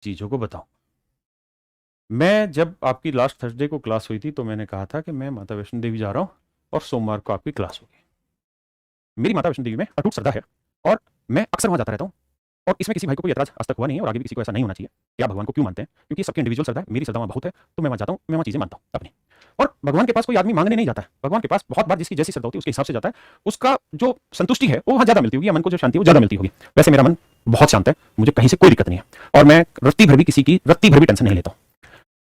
चीज़ों को बताऊँ। मैं जब आपकी लास्ट थर्सडे को क्लास हुई थी तो मैंने कहा था कि मैं माता वैष्णो देवी जा रहा हूँ और सोमवार को आपकी क्लास होगी। मेरी माता वैष्णो देवी में अटूट श्रद्धा है और मैं अक्सर वहाँ जाता रहता हूँ और इसमें किसी भाई को कोई ऐतराज़ आज तक हुआ नहीं है और आगे भी किसी को ऐसा नहीं होना चाहिए कि आप भगवान को क्यों मानते हैं, क्योंकि सबकी इंडिविजुअल श्रद्धा है। मेरी श्रद्धा वहाँ बहुत है, तो मैं वहाँ जाता हूँ, मैं वहाँ चीज़ें मानता हूँ अपनी। और भगवान के पास कोई आदमी मांगने नहीं जाता है, भगवान के पास बहुत बार जिसकी जैसी श्रद्धा होती है उसके हिसाब से जाता है। उसका जो संतुष्टि है वो वहाँ ज़्यादा मिलती होगी, या मन को जो शांति है वो ज़्यादा मिलती होगी। वैसे मेरा मन बहुत शांत है, मुझे कहीं से कोई दिक्कत नहीं है और मैं रत्ती भर भी किसी की रत्ती भर भी टेंशन नहीं लेता हूँ।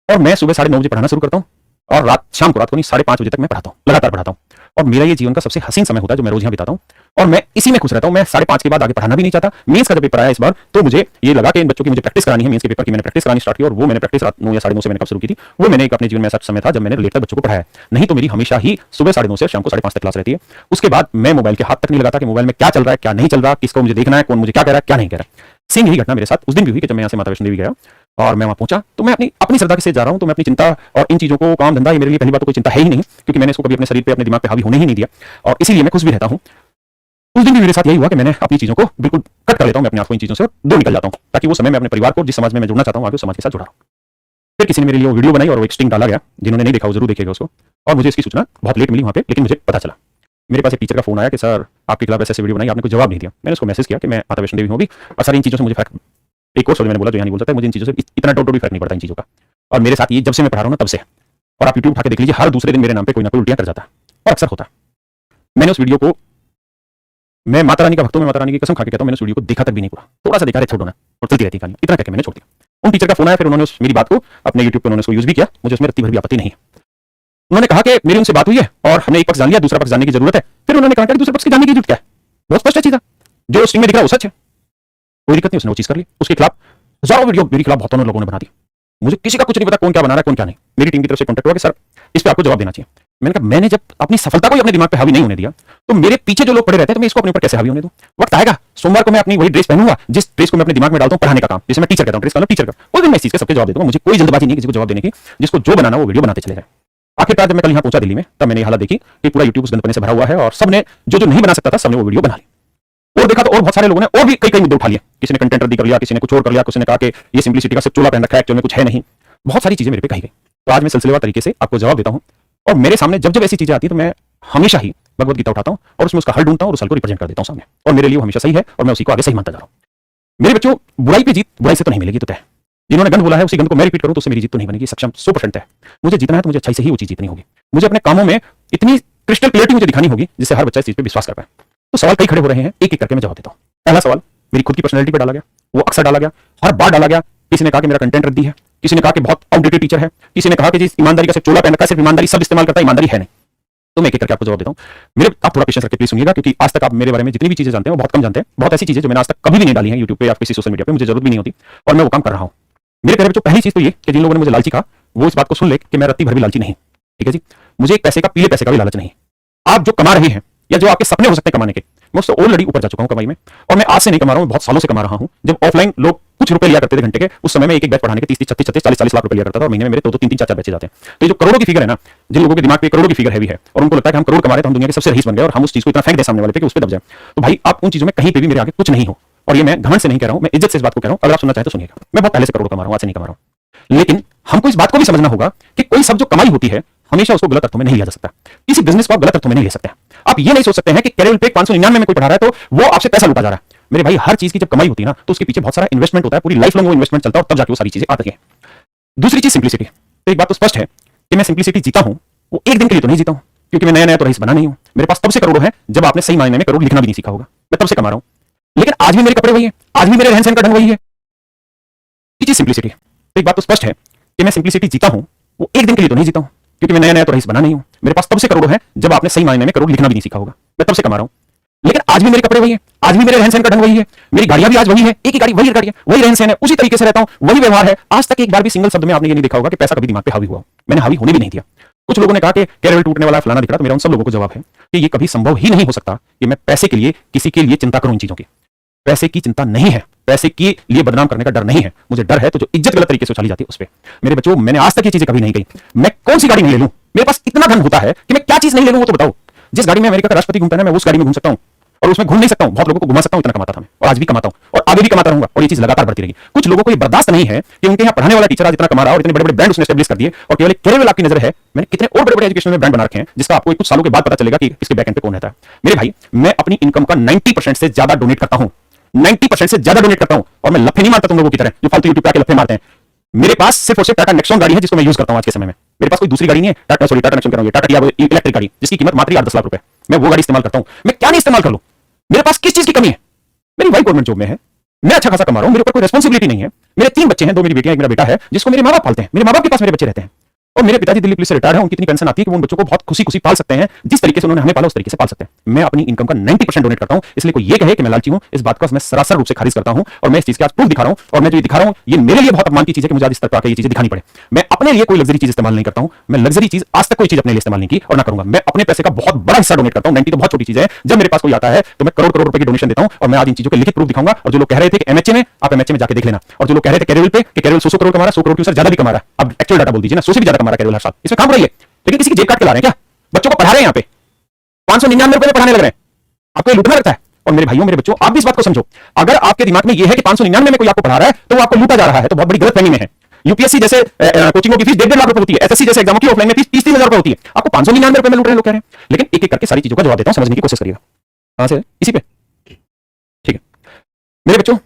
और मैं सुबह 9:30 बजे पढ़ाना शुरू करता हूँ और शाम को रात को नहीं 5:30 बजे तक मैं पढ़ाता हूँ, लगातार पढ़ाता हूँ। और मेरा ये जीवन का सबसे हसीन समय होता है जो मैं रोज यहाँ बिताता हूँ और मैं इसी में खुश रहता हूँ। मैं 5:30 के बाद आगे पढ़ाना भी नहीं चाहता। मेंस का जब पेपर आया इस बार तो मुझे ये लगा कि इन बच्चों की मुझे प्रैक्टिस करानी है, मेंस के पेपर की मैंने प्रैक्टिस करानी स्टार्ट की और वो मैंने प्रैक्टिस रात 9 या 9:30 से मैंने कब शुरू की थी। वो मैंने एक अपने जीवन में ऐसा समय था जब मैंने लेट तक बच्चों को पढ़ाया। नहीं तो मेरी हमेशा ही सुबह 9:30 से शाम को 5:30 तक क्लास रहती है। उसके बाद मैं मोबाइल के हाथ तक नहीं लगाता कि मोबाइल में क्या चल रहा है क्या नहीं चल रहा, किसको मुझे देखना है, कौन मुझे क्या कह रहा है क्या नहीं कह रहा। सेम यही घटना मेरे साथ उस दिन भी हुई कि जब मैं यहाँ से माता वैष्णो देवी गया और मैं वहां पहुंचा तो मैं अपनी अपनी श्रद्धा के साथ जा रहा हूं, तो मैं अपनी चिंता और इन चीजों को काम धंधा ये मेरे लिए पहली बात तो कोई चिंता है ही नहीं, क्योंकि मैंने इसको कभी अपने शरीर पे अपने दिमाग पे हावी होने ही नहीं दिया और इसीलिए मैं खुश भी रहता हूं। उस दिन भी मेरे साथ यही हुआ कि मैंने अपनी चीजों को बिल्कुल कट कर लेता हूं, मैं अपने आप को इन चीजों से दूर निकल जाता हूं ताकि वो समय मैं अपने परिवार को जिस समाज में मैं जुड़ना चाहता हूं आगे उस समाज के साथ जुड़ा रहूं। फिर किसी ने मेरे लिए वो वीडियो बनाई और वो एक स्टिंग डाला गया, जिन्होंने नहीं देखा वो जरूर देखेगा उसको। और मुझे इसकी सूचना बहुत लेट मिली वहां पे, लेकिन मुझे पता चला। मेरे पास एक टीचर का फोन आया कि सर आपके खिलाफ ऐसे वीडियो बनाई, आपने कोई जवाब नहीं दिया। मैंने उसको मैसेज किया कि मैं माता वैष्णो देवी हूं भी और सर इन चीजों से मुझे फर्क, एक और शब्द मैंने बोला जो यहाँ नहीं बोल सकता, मुझे इन चीजों से इतना टोटल भी फर्क नहीं पड़ता इन चीजों का। और मेरे साथ ये जब से मैं पढ़ा रहा हूं ना तब से, और आप यूट्यूब उठा के देख लीजिए हर दूसरे दिन मेरे नाम पे कोई ना कोई उल्टियां कर जाता है और अक्सर होता है। मैंने उस वीडियो को, मैं माता रानी का भक्त हूं, मैं माता रानी की कसम खा के कहता हूं, मैंने उस वीडियो को देखा तक भी नहीं पूरा, थोड़ा सा देखा, छोड़ो ना और चलती रहती कहानी, इतना कहकर मैंने छोड़ दिया। उन टीचर का फोन आया, फिर उन्होंने मेरी बात को अपने यूट्यूब पर उन्होंने उसको यूज भी किया, मुझे उसमें रत्ती भर भी आपत्ति नहीं है। उन्होंने कहा कि मेरी उनसे बात हुई है और हमने एक पक्ष जान लिया, दूसरा पक्ष जानने की जरूरत है। फिर उन्होंने कहा कि दूसरे पक्ष की जानने की जरूरत क्या है, बहुत स्पष्ट है चीज, जो स्ट्रिंग में दिख रहा है वो सच है, कोई दिक्कत नहीं। उसने वो चीज कर ली, उसके खिलाफ हजारों वीडियो मेरे खिलाफ बहुतों लोगों ने बना दी। मुझे किसी का कुछ नहीं पता कौन क्या बना रहा है कौन क्या नहीं। मेरी टीम की तरफ से कॉन्टेक्ट हुआ कि सर इस पे आपको जवाब देना चाहिए। मैंने कहा मैंने जब अपनी सफलता को ही अपने दिमाग पे हावी नहीं होने दिया तो मेरे पीछे जो लोग पड़े रहते हैं तो मैं इसको अपने ऊपर कैसे हावी होने दूं। वक्त आएगा, सोमवार को मैं अपनी वही ड्रेस पहनूंगा जिस ड्रेस को मैं अपने दिमाग में डालता हूं पढ़ाने का काम, जिसे मैं टीचर कहता हूं, ड्रेस का टीचर का, उस दिन मैं इस चीज का सबके जवाब दे दूंगा। मुझे कोई जल्दबाजी नहीं किसी को जवाब देने की, जिसको जो बनाना वो वीडियो बनाते चले जाए। आखिरकार जब मैं कल यहाँ पहुंचा दिल्ली में तब मैंने ये हालत देखी कि पूरा यूट्यूब उस गंदपने से भरा हुआ है और सबने जो नहीं बना सकता था सबने वो वीडियो बना ली। और देखा तो और बहुत सारे लोगों ने और भी कई कई मुद्दे उठा लिए, किसी ने कंटेंट रद्दी कर लिया, किसी ने कुछ और कर लिया, किसी ने कहा कि ये सिंपलिसिटी का सिर्फ चोला पहन रखा है, एक्चुअल में कुछ है नहीं। बहुत सारी चीजें मेरे पे कही गई। तो आज मैं सिलसिलेवार तरीके से आपको जवाब देता हूं और मेरे सामने जब जब ऐसी चीजें आती है तो मैं हमेशा ही भगवत गीता उठाता हूं और उसमें उसका हल ढूंढता हूं और उस हल को रिप्रेजेंट कर देता हूं सामने, और मेरे लिए वो हमेशा सही है और मैं उसी को आगे सही मानता जा रहा हूं। मेरे बच्चों, बुराई पे जीत बुराई से तो नहीं मिलेगी, तो तय। जिन्होंने गंद बोला है उसी गंद को मैं रिपीट करूं तो उससे मेरी जीत तो नहीं बनेगी, सक्षम 100% है। मुझे जीतना है तो मुझे अच्छाई से ही वो चीज जीतनी होगी। मुझे अपने कामों में इतनी क्रिस्टल क्लियरिटी मुझे दिखानी होगी जिससे हर बच्चा इस चीज पे विश्वास कर पाए। तो सवाल कई खड़े हो रहे हैं, एक एक करके मैं जवाब देता हूं। पहला सवाल मेरी खुद की पर्सनैलिटी पे डाला गया, वो अक्सर डाला गया, हर बार डाला गया। किसी ने कहा कि मेरा कंटेंट रद्दी है, किसी ने कहा कि बहुत आउटडेटेड टीचर है, किसी ने कहा कि जिस ईमानदारी का सिर्फ चोला पहन रखा है, सिर्फ ईमानदारी सब इस्तेमाल करता है, ईमानदारी है नहीं। तो मैं एक एक करके आपको जवाब देता हूं। मेरे आप थोड़ा पेशेंस रखके प्लीज सुनिएगा, क्योंकि आज तक आप मेरे बारे में जितनी भी चीजें जानते हैं वो बहुत कम जानते हैं। बहुत ऐसी चीजें जो मैंने आज तक कभी भी नहीं डाली हैं यूट्यूब पे या किसी सोशल मीडिया पे, मुझे जरूरत भी नहीं होती और मैं वो काम कर रहा हूं। मेरे प्यारे बच्चों, पहली चीज तो ये कि जिन लोगों ने मुझे लालची कहा वो इस बात को सुन ले कि मैं रत्ती भर भी लालची नहीं। ठीक है जी, मुझे एक पैसे का, पीले पैसे का भी लालच नहीं। आप जो कमा रहे हैं या जो आपके सपने हो सकते हैं कमाने के, मैं उससे ऑलरेडी ऊपर जा चुका हूं कमाई में। और मैं आज से नहीं कमा रहा हूं, बहुत सालों से कमा रहा हूं। जब ऑफलाइन लोग कुछ रुपए लिया करते थे घंटे के, उस समय में एक एक बैच पढ़ाने के 30 36 36 40 लाख रुपए लिया करता था और महीने में मेरे 2 3 4 बैचेज जाते हैं। तो ये जो करोड़ों की फिगर है ना, जिन लोगों के दिमाग पे करोड़ों की फिगर हैवी है और उनको लगता है कि हम करोड़ कमा रहे हैं तो हम दुनिया के सबसे रईस बन गए और हम उस चीज को इतना फेंक दे सामने वाले पे कि उस पे दब जाए, तो भाई आप उन चीजों में कहीं पे भी मेरे आगे कुछ नहीं हो। और ये मैं घमंड से नहीं कह रहा हूं, मैं इज्जत से इस बात को कह रहा हूं। अगर आप सुनना चाहें तो सुनिएगा, मैं बहुत पहले से करोड़ कमा रहा हूं, आज से नहीं कमा रहा हूं। लेकिन हमको इस बात को भी समझना होगा कि कोई सब जो कमाई होती है हमेशा उसको गलत अर्थों में नहीं लिया जा सकता। किसी बिजनेस को आप गलत अर्थों में नहीं ले सकते। आप ये नहीं सोच सकते हैं कि कैरियर पे 599 में कोई पढ़ा रहा है तो वो आपसे पैसा लूटा जा रहा है। मेरे भाई, हर चीज की जब कमाई होती है ना तो उसके पीछे बहुत सारा इन्वेस्टमेंट होता है, पूरी लाइफ लॉन्ग वो इन्वेस्टमेंट चलता है और तब जाके वो सारी चीजें आती है। दूसरी चीज सिंपलिसिटी। तो एक बात तो स्पष्ट है कि मैं सिंपलिसिटी जीता हूं, वो एक दिन के लिए तो नहीं जीता हूं, क्योंकि मैं नया नया तो रईस बना नहीं हूं। मेरे पास तब से करोड़ों हैं जब आपने सही मायने में करोड़ लिखना भी नहीं सीखा होगा। मैं तब से कमा रहा हूं, लेकिन आज भी मेरे कपड़े वही है, आज भी मेरे रहन सहन का ढंग वही है। ये चीज सिंपलिसिटी। तो एक बात तो स्पष्ट है कि मैं सिंपलिसिटी जीता हूं, वो एक दिन के लिए तो नहीं जीता हूं, क्योंकि मैं नया नया तो रईस बना नहीं हूं। मेरे पास तब से करोड़ों हैं जब आपने सही मायने में करोड़ लिखना भी नहीं सीखा होगा। मैं तब से कमा रहा हूं, लेकिन आज भी मेरे कपड़े वही है, आज भी मेरे रहन सहन का ढंग वही है, मेरी गाड़ियां भी आज वही है, एक ही गाड़ी वही गाड़ी है, वही रहन सहन है, उसी तरीके से रहता हूं, वही व्यवहार है। आज तक एक बार भी सिंगल शब्द में आपने ये नहीं देखा होगा कि पैसा कभी दिमाग पे हावी हुआ। मैंने हावी होने भी नहीं दिया। कुछ लोगों ने कहा कि कैरियर टूटने वाला फलाना दिख रहा, तो मेरा उन सब लोगों को जवाब है कि ये कभी संभव ही नहीं हो सकता कि मैं पैसे के लिए किसी के लिए चिंता करूं। इन चीजों की पैसे की चिंता नहीं है, पैसे के लिए बदनाम करने का डर नहीं है। मुझे डर है तो जो इज्जत गलत तरीके से उछाली जाती है उस पर। मेरे बच्चों, मैंने आज तक ये चीजें कभी नहीं कही। मैं कौन सी गाड़ी नहीं ले लूं, मेरे पास इतना धन होता है कि मैं क्या चीज नहीं ले लूं वो तो बताओ। जिस गाड़ी में अमेरिका का राष्ट्रपति घूमता है ना, मैं उस गाड़ी में घूम सकता हूं। और उसमें घूम नहीं सकता हूं, बहुत लोगों को घुमा सकता हूं, इतना कमाता था मैं और आज भी कमाता हूं और आगे भी कमाता रहूंगा और ये चीज लगातार बढ़ती रहेगी। कुछ लोगों को ये बर्दाश्त नहीं है कि उनके यहाँ पढ़ाने वाला टीचर आज इतना कमा रहा है और इतने बड़े बड़े ब्रांड उसने एस्टैब्लिश कर दिए और केवल एक केवल आपकी नजर है। मैंने कितने और बड़े बड़े एजुकेशन में ब्रांड बना रखे हैं जिसका आपको कुछ सालों के बाद पता चलेगा कि इसके बैक एंड पे कौन रहता है। मेरे भाई, मैं अपनी इनकम का 90% से ज्यादा डोनेट करता हूं, 90% से ज्यादा डोनेट करता हूं और मैं लफे नहीं मारता तुम लोगों की तरह जो फालतू यूट्यूब पे आके लफे मारते हैं। मेरे पास सिर्फ और सिर्फ टाटा नेक्सॉन गाड़ी है जिसको मैं यूज करता हूं आज के समय में। मेरे पास कोई दूसरी गाड़ी नहीं है। टाटा नेक्सॉन कह रहा हूं, टाटा टियागो इलेक्ट्रिक गाड़ी जिसकी कीमत मात्र 8-10 लाख रुपए, मैं वो गाड़ी इस्तेमाल करता हूं। मैं क्या नहीं इस्तेमाल कर लूं? मेरे पास किस चीज की कमी है? मेरी वाइफ गवर्नमेंट जॉब में है, मैं अच्छा खासा कमा रहा हूं, मेरे ऊपर कोई रिस्पांसिबिलिटी नहीं है। मेरे 3 बच्चे हैं, 2 मेरी बेटियां, एक मेरा बेटा है जिसको मेरे मां बाप पालते हैं। मेरे मां बाप के पास मेरे बच्चे रहते हैं और मेरे पिताजी दिल्ली पुलिस से रिटायर है, उनकी इतनी पेंशन आती है कि वो उन बच्चों को बहुत खुशी खुशी पाल सकते हैं। जिस तरीके से उन्होंने हमें पाला उस तरीके से पाल सकते हैं। मैं अपनी इनकम का 90% डोनेट करता हूं। इसलिए कोई ये कहे कि मैं लालची हूं, इस बात को मैं सरासर रूप से खारिज करता हूं और मैं इस चीज के आज प्रूफ दिखा रहा हूं। और मैं जो ये दिखा रहा हूं ये मेरे लिए बहुत अपमान की चीज है कि मुझे आज इस तरह की ये चीजें दिखानी पड़े। मैं अपने लिए कोई लग्जरी चीज इस्तेमाल नहीं करता हूं। मैं लग्जरी चीज आज तक कोई चीज अपने लिए इस्तेमाल नहीं की और ना करूंगा। मैं अपने पैसे का बहुत बड़ा हिस्सा डोनेट करता हूं। 90 तो बहुत छोटी चीज है। जब मेरे पास कोई आता है तो मैं करोड़ करोड़ रुपए की डोनेशन देता हूं और मैं आज इन चीजों के लिखित प्रूफ दिखाऊंगा। और जो लोग कह रहे थे कि एमएचए में, आप एमएचए में जाके देख लेना। और जो लोग कह रहे थे कैरियल पे कि कैरियल 100 करोड़ कमा रहा है, 100 करोड़ क्यों सर, ज्यादा भी कमा रहा है। अब एक्चुअल डाटा बोल दीजिए ना, 100 से भी ज्यादा कमा रहा है कैरियल हर साल। इसमें काम रही है लेकिन किसी की जेब काट के ला रहे हैं क्या? बच्चों को पढ़ा रहे हैं यहाँ पे 599 रुपए में पढ़ाने लग रहे हैं। आपको ये लूटना लगता है? और मेरे भाइयों, मेरे बच्चों, आप भी इस बात को समझो। अगर आपके दिमाग में ये है कि 599 में कोई आपको पढ़ा रहा है तो वो आपको लूटा जा रहा है, तो बहुत बड़ी गलतफहमी में है। यूपीएससी जैसे कोचिंगों की फीस 1.5 लाख रुपए होती है। एसएससी जैसे एग्जामों की ऑफलाइन में फीस 30-30 हजार रुपए होती है। आपको 599 रुपए में लूट रहे हैं लोग कह रहे हैं। लेकिन एक एक करके सारी चीजों का जवाब देता हूं, समझने की कोशिश करिएगा। कहां से? इसी पे, ठीक है मेरे बच्चों।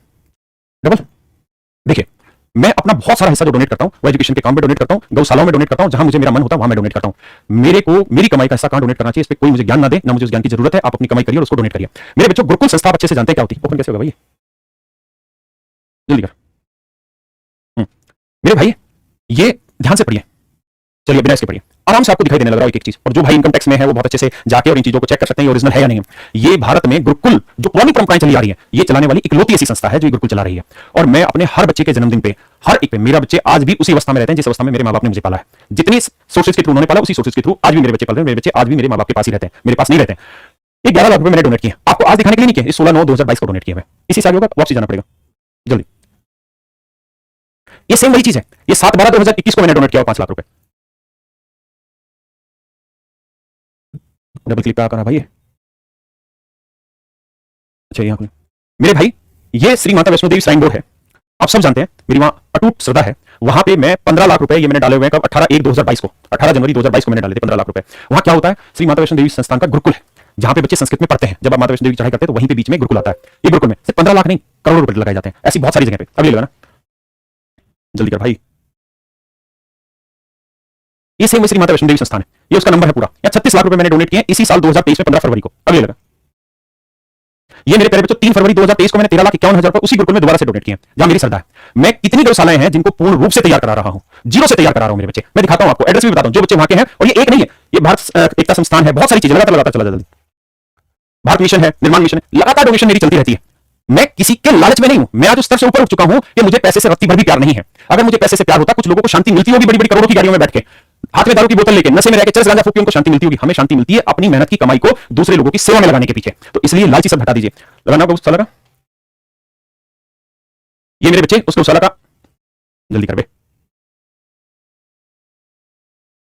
डबल देखिए, मैं अपना बहुत सारा हिस्सा जो डोनेट करता हूं वो एजुकेशन के काम में डोनेट करता हूं, गौशालाओं में डोनेट करता हूं, जहां मुझे मेरा मन होता है वहां मैं डोनेट करता हूं। मेरे को मेरी कमाई का हिस्सा कहां डोनेट करना चाहिए इस पे कोई मुझे ज्ञान ना दे, ना मुझे उस ज्ञान की जरूरत है। आप अपनी कमाई करिए और उसको डोनेट करिए। मेरे बच्चों, गुरुकुल संस्था आप अच्छे से जानते हैं क्या होती है? ओपन कैसे होगा भाई? जल्दी कर। मेरे भाई, ये ध्यान से पढ़िए। चलिए बिना इसके पढ़िए, आराम से आपको दिखाई देने लग रहा है एक एक चीज। और जो भाई इनकम टैक्स में है वो बहुत अच्छे से जाके और इन चीजों को चेक कर सकते हैं ओरिजिनल है या नहीं है। ये भारत में गुरुकुल जो पुरानी परंपराएं चली आ रही है, ये चलाने वाली इकलौती ऐसी संस्था है जो गुरुकुल चला रही है। और मैं अपने हर बच्चे के जन्मदिन पे, हर एक पे, मेरा बच्चे आज भी उसी अवस्था में रहते हैं जिस अवस्था में मेरे मां बाप ने मुझे पाला है। जितनी सोर्सेज के थ्रू उन्होंने पाला, उसी सोर्सेज के थ्रू आज भी मेरे बच्चे पाल रहे हैं। मेरे बच्चे आज भी मेरे मां बाप के पास ही रहते हैं, मेरे पास नहीं रहते हैं। ये 11 लाख रुपए मैंने डोनेट किए, आपको आज दिखाने के लिए नहीं किया। 16/9/2022 को डोनेट किया मैं। इसी साल होगा, वापसी जाना पड़ेगा जल्दी। ये सेम वही चीज है। ये 7/12/2021 को मैंने डोनेट किया 5 लाख रुपए। डबल क्लिक क्या करना भाई? अच्छा यहाँ मेरे भाई, ये श्री माता वैष्णो देवी श्राइन बोर्ड है, आप सब जानते हैं। मेरी वहां अटूट श्रद्धा है। वहां पे मैं 15 लाख रुपए ये मैंने डाले हुए हैं। कब? 18/1/2022 को, 18 जनवरी 2022 को मैंने डाले थे 15 लाख रुपए। वहां क्या होता है? श्री माता वैष्णो देवी संस्थान का गुरुकुल है जहां पे बच्चे संस्कृत में पढ़ते हैं। जब आप माता वैष्णो देवी चढ़ाई करते हैं तो वहीं पे बीच में गुरुकुल आता है। ये गुरुकुल में सिर्फ 15 लाख नहीं, करोड़ों रुपए लगाए जाते हैं। ऐसी बहुत सारी जगह पे। अभी लगाना जल्दी कर भाई। ये सेम श्री माता वैष्णो देवी संस्थान है, ये उसका नंबर है पूरा। या 36 लाख रुपए मैंने डोनेट किए इसी साल 2023 में 15 फरवरी को। अभी लगा ये मेरे प्यारे बच्चों, 3 फरवरी 2023 को मैंने 13,51,000 रुपए उसी गुरुकुल में दोबारा से डोनेट किए जहां मेरी श्रद्धा है। मैं कितनी गौशालाएं हैं जिनको पूर्ण रूप से तैयार करा रहा हूं, जीरो से तैयार करा रहा हूं मेरे बच्चे। मैं दिखाता हूं आपको, एड्रेस भी बताता हूं जो बच्चे वहां के हैं। और ये एक नहीं है, ये भारत एकता संस्थान है, बहुत सारी चीजें लगातार चला जल्दी। भारत मिशन है, निर्माण मिशन है, लगातार डोनेशन मेरी चलती रहती है। मैं किसी के लालच में नहीं हूं। मैं आज उस स्तर से ऊपर उठ चुका हूं कि मुझे पैसे से रत्ती भर भी प्यार नहीं है। अगर मुझे पैसे से प्यार होता, कुछ लोगों को शांति मिलती होगी बड़ी बड़ी करोड़ों की गाड़ियों में बैठ के, हाथ में दारू की बोतल लेके, नशे में रहकर चरस गांजा फूक के उनको शांति मिलती होगी। हमें शांति मिलती है अपनी मेहनत की कमाई को दूसरे लोगों की सेवा में लगाने के पीछे। तो इसलिए लालची सब हटा दीजिए। लगाना होगा उस साल का। ये मेरे बच्चे उस गौशाला का, जल्दी कर बे।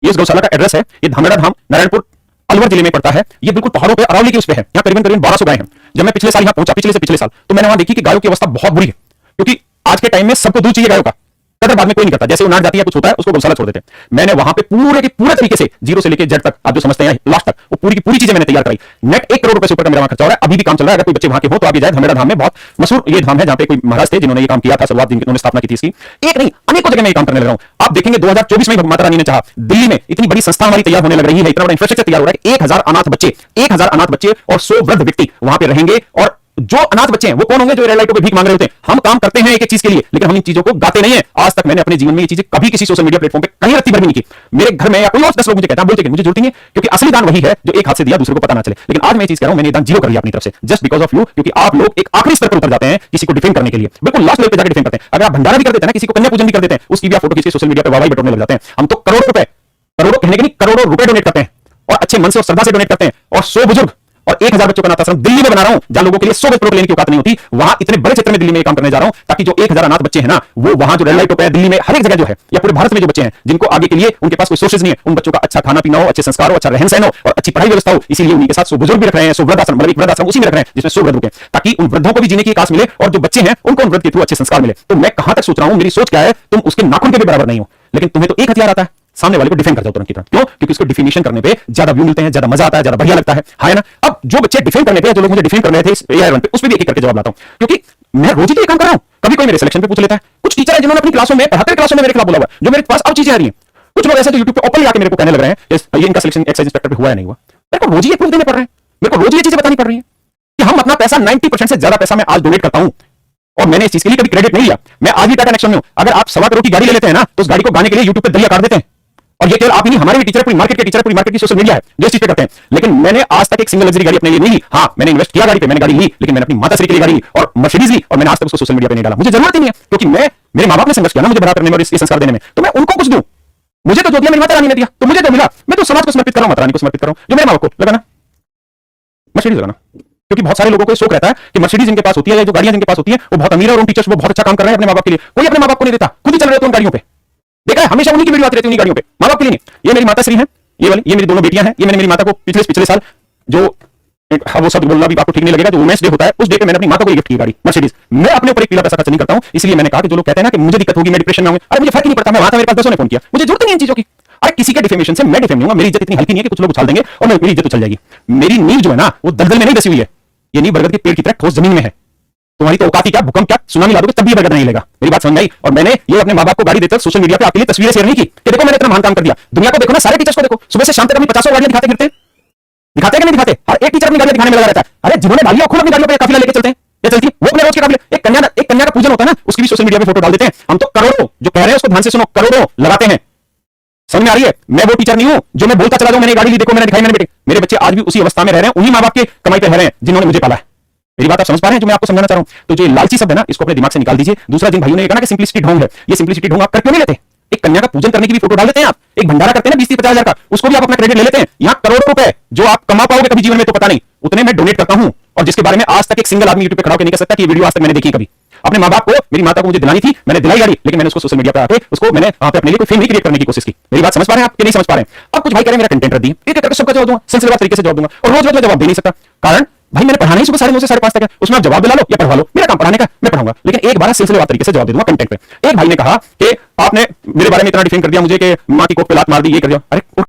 ये इस गौशाला का एड्रेस है। ये धामेड़ा धाम नारायणपुर अलवर जिले में पड़ता है। ये बिल्कुल पहाड़ों पे अरावली के उस पे है। यहाँ करीबन 1200 गाय हैं। जब मैं पिछले साल यहाँ पहुंचा, पिछले से पिछले साल, तो मैंने वहां देखी कि गायों की अवस्था बहुत बुरी है। क्योंकि आज के टाइम में सबको दूध चाहिए गायों का, कदर बाद में कोई नहीं करता। जैसे वो नाट जाती है, कुछ होता है, उसको गौशाला छोड़ देते हैं। मैंने वहां पे पूरे के पूरे तरीके से जीरो से लेकर जेड तक, आप जो समझते हैं लास्ट तक, वो पूरी की पूरी चीजें मैंने तैयार कराई। नेट 1 करोड़ रुपए से ऊपर का मेरा वहां खर्चा हो रहा है। अभी भी काम चल रहा है। अगर कोई बच्चे वहां के हो तो आगे जाए। धमेड़ा धाम में बहुत मशहूर ये धाम है जहां पे कोई महाराज थे जिन्होंने ये काम किया था। शुरुआत जिन्होंने स्थापना की थी इसकी, एक नहीं अनेकों जगह मैं ये काम करने लगा हूं। आप देखेंगे 2024 में माता रानी ने चाहा, दिल्ली में इतनी बड़ी संस्था हमारी तैयार होने लग रही है, इतना बड़ा इंफ्रास्ट्रक्चर तैयार हो रहा है। 1000 अनाथ बच्चे, 1000 अनाथ बच्चे और 100 वृद्ध व्यक्ति वहां पे रहेंगे। और जो अनाथ बच्चे हैं वो कौन होंगे? जो रेड लाइटों पे भीख मांग रहे होते हैं। हम काम करते हैं एक एक चीज के लिए, लेकिन हम इन चीजों को गाते नहीं है। आज तक मैंने अपने जीवन में ये चीजें कभी किसी सोशल मीडिया प्लेटफॉर्म पे कहीं रत्ती भर भी नहीं की। मेरे घर में या कोई और 10 लोग मुझे कहता है, बोलते हैं मुझे जरूरत नहीं है, क्योंकि असली दान वही है जो एक हाथ से दिया दूसरे को पता ना चले। लेकिन आज मैं ये चीज कह रहा हूं, मैंने दान जीरो कर लिया अपनी तरफ से, जस्ट बिकॉज ऑफ यू। क्योंकि आप लोग एक आखिरी स्तर पर उतर जाते हैं किसी को डिफेंड करने के लिए, बिल्कुल लास्ट लेवल पे जाकर डिफेंड करते हैं। अगर आप भंडारा भी कर देते हैं ना, किसी को कन्या पूजन भी कर देते हैं, उसकी भी आप फोटो खींच के सोशल मीडिया पे वाहवाही बटोरने लग जाते हैं। हम तो करोड़ों रुपए, करोड़ों कहने के नहीं, करोड़ों रुपए डोनेट करते हैं और अच्छे मन से और श्रद्धा से डोनेट करते हैं। और 100 बुजुर्ग और 1000 बच्चों का अनाथ आश्रम दिल्ली में बना रहा हूं, जहां लोगों के लिए 100 गज लेने की औकात नहीं होती, वहां इतने बड़े क्षेत्र में दिल्ली में काम करने जा रहा हूं, ताकि जो 1000 अनाथ बच्चे हैं ना, वो वहां जो रेड लाइटों पे दिल्ली में हर एक जगह जो है, या पूरे भारत में जो बच्चे हैं जिनको आगे के लिए उनके पास कोई सोर्सेज नहीं है, उन बच्चों का अच्छा खाना पीना हो, अच्छे संस्कार हो, अच्छा रहन सहन हो और अच्छी पढ़ाई व्यवस्था हो, इसीलिए उन्हीं के साथ 100 बुजुर्ग भी रख रहे हैं, 100 वृद्धाश्रम, मतलब एक वृद्धाश्रम उसी में रख रहे हैं जिसमें 100 वृद्ध रुके, ताकि उन वृद्धों को भी जीने की आस मिले और जो बच्चे हैं उनको उन वृद्ध के थ्रू अच्छे संस्कार मिले। तो मैं कहां तक सोच रहा हूं, मेरी सोच क्या है, तुम उसके नाखून के भी बराबर नहीं हो, लेकिन तुम्हें तो एक हथियार आता है, सामने वाले को डिफेंड कर जाओ तुरंत की तरह। क्यों? क्योंकि उसको डिफेमेशन करने पे ज्यादा व्यू मिलते हैं, ज्यादा मजा आता है, ज्यादा बढ़िया लगता है ना। अब जो बच्चे डिफेंड करने पे, जो लोग मुझे डिफेंड कर रहे थे इस AI पे, उस पे भी एक-एक करके जवाब लाता हूं, क्योंकि मैं रोज ही तो ये काम कर रहा हूं। कभी कोई मेरे सिलेक्शन पे पूछ लेता है, कुछ टीचर है जिन्होंने अपनी क्लासों में, 73 क्लासों में मेरे खिलाफ बोला हुआ है, जो मेरे पास अब चीजें आ रही हैं। कुछ लोग ऐसे तो YouTube पे ओपनली आके मेरे को कहने लग रहे हैं ये इनका सिलेक्शन एक्साइज इंस्पेक्टर पे हुआ है नहीं हुआ। मेरे को रोज ही प्रूफ देने पड़ रहे हैं, मेरे को रोज ये चीजें बतानी पड़ रही है कि हम अपना पैसा 90% से ज्यादा पैसा मैं आज डोनेट करता हूं, और मैंने इस चीज के लिए कभी क्रेडिट नहीं लिया। मैं आज भी टाटा नेक्सॉन में हूं। अगर आप 1.25 करोड़ की गाड़ी ले लेते हैं ना, तो उस गाड़ी को गाने के लिए YouTube पे दलिया काट देते हैं। और ये केवल आप ही नहीं, हमारे भी टीचर, पूरी मार्केट के टीचर, पूरी मार्केट की सोशल मीडिया है जो इस चीज पे करते हैं। लेकिन मैंने आज तक एक सिंगल लग्जरी गाड़ी अपने लिए नहीं ली। हाँ, मैंने इन्वेस्ट किया गाड़ी पे, मैंने गाड़ी ली, लेकिन मैंने अपनी माताश्री के लिए गाड़ी ली और मर्सिडीज ली, और मैंने आज तक उसको सोशल मीडिया पे नहीं डाला। मुझे जरूरत ही नहीं है, क्योंकि मेरे मां बाप ने संघर्ष किया ना मुझे बड़ा करने में और इस संस्कार देने में, तो मैं उनको कुछ दूं। मुझे तो जो दिया मेरी माता रानी ने दिया, तो मुझे जो मिला मैं तो समाज को समर्पित कर रहा हूं, माता रानी को समर्पित कर रहा हूं। जो मेरे मां बाप को लगाना मर्सिडीज लगाना, क्योंकि बहुत सारे लोगों को शौक रहता है कि मर्सिडीज जिनके पास होती है या जो गाड़ियां जिनके पास होती है वो बहुत अमीर है और उन टीचर्स वो बहुत अच्छा काम कर रहे हैं अपने मां बाप के लिए। कोई अपने मां बाप को नहीं देता, खुद ही चल रहे होते उन गाड़ियों पे। देखा है, हमेशा उन्हीं की वीडियो आती रहती है उन्हीं गाड़ियों पे, मां बाप के लिए नहीं। ये मेरी माताश्री है, ये वाली, ये मेरी दोनों बेटियां हैं। ये मैंने मेरी माता को पिछले साल जो वो शब्द बोलना भी आपको ठीक नहीं लगेगा, जो वुमेन्स डे होता है उस डे पे मैंने अपनी माता को गिफ्ट की गाड़ी मर्सिडीज। मैं अपने ऊपर एक पीला पैसा खर्च नहीं करता हूं, इसलिए मैंने कहा कि जो लोग कहते हैं ना कि मुझे दिक्कत होगी, मैं डिप्रेशन में हूं, अरे मुझे फर्क नहीं पड़ता, मैं वहां था, मेरे पास 10 ने फोन किया, मुझे जरूरत नहीं है इन चीजों की। अरे किसी के डिफेमेशन से मैं डिफेम नहीं होगा, मेरी इज्जत इतनी हल्की नहीं है कि कुछ लोग उछाल देंगे और मेरी इज्जत उछल जाएगी। मेरी नींव जो है ना, वो दलदल में नहीं बसी हुई है, ये नींव बरगद के पेड़ की तरह ठोस जमीन में है। तुम्हारी तो औकात ही क्या, भूकंप क्या, सुनामी ला दोगे तब भी बरगद नहीं लेगा। मेरी बात समझ में आई? और मैंने ये अपने मां बाप को गाड़ी देकर सोशल मीडिया पे आपके लिए तस्वीरें शेयर नहीं की कि देखो मैंने इतना महान काम कर दिया। दुनिया को देखो ना, सारे टीचर्स को देखो, सुबह से शाम तक अपनी 50 गाड़ियां दिखाते फिरते, दिखाते कि नहीं दिखाते? हर एक टीचर अपनी गाड़ियां दिखाने में लगा रहता है। अरे जिन्होंने गाड़ियां खुद अपनी गाड़ियों पे काफिला लेके चलते हैं या चलती है, वो अपने रोज के काफिले, एक कन्या का पूजन होता है ना, उसकी भी सोशल मीडिया पे फोटो डाल देते हैं। हम तो करोड़ों, जो कह रहे हैं उसको ध्यान से सुनो, करोड़ों लगाते हैं। समझ में आ रही है? मैं वो टीचर नहीं हूं जो मैं बोलता चला जाऊं मैंने गाड़ी ली, देखो मैंने दिखाई, मैंने बेटे। मेरे बच्चे आज भी उसी अवस्था में रह रहे हैं, उन्हीं मां बाप के कमाई पे रह रहे हैं जिन्होंने मुझे पाला है। मेरी बात आप समझ पा रहे हैं जो मैं आपको समझाना चाह रहा हूं? तो जो लालची शब्द है ना, इसको अपने दिमाग से निकाल दीजिए। दूसरा, जिन भाइयों ने कहा ना कि सिंपलिसिटी ढोंग है, ये सिंपलिसिटी ढोंग आप कर क्यों नहीं लेते? एक कन्या का पूजन करने की भी फोटो डाल देते हैं आप, एक भंडारा करते हैं ना 20-50 हजार का, उसको भी आप अपना क्रेडिट ले लेते हैं। यहां करोड़ों रुपए जो आप कमा पाओगे कभी जीवन में तो पता नहीं, उतने मैं डोनेट करता हूं, और जिसके बारे में आज तक एक सिंगल आदमी यूट्यूब पे खड़ा होकर नहीं कह सकता कि ये वीडियो आज तक मैंने देखी कभी। अपने मां बाप को, मेरी माता को मुझे दिलानी थी, मैंने दिलाई गाड़ी, लेकिन मैंने उसको सोशल मीडिया पे आके उसको मैंने वहां पे अपने लिए कोई फेम नहीं क्रिएट करने की कोशिश की। मेरी बात समझ पा रहे हैं आप कि नहीं समझ पा रहे हैं? अब कुछ भाई कह रहे हैं मेरा कंटेंट रख दिए, एक करके सबका जवाब दूंगा, सिलसिलेवार तरीके से जवाब दूंगा, और रोज मैं जवाब दे नहीं सकता। कारण भाई मैंने पढ़ाना ही सुबह 9:30 से 5:30 तक है, उसमें आप जवाब दिला लो या पढ़वा लो, मेरा काम पढ़ाने का, मैं पढ़ाऊंगा, लेकिन एक बार सिलसिलेवार तरीके से जवाब दे दूंगा कंटेंट पे। एक भाई ने कहा कि आपने मेरे बारे में इतना डिफेंड कर दिया मुझे कि मां की कोख पे लात मार दी, ये कर दिया। अरे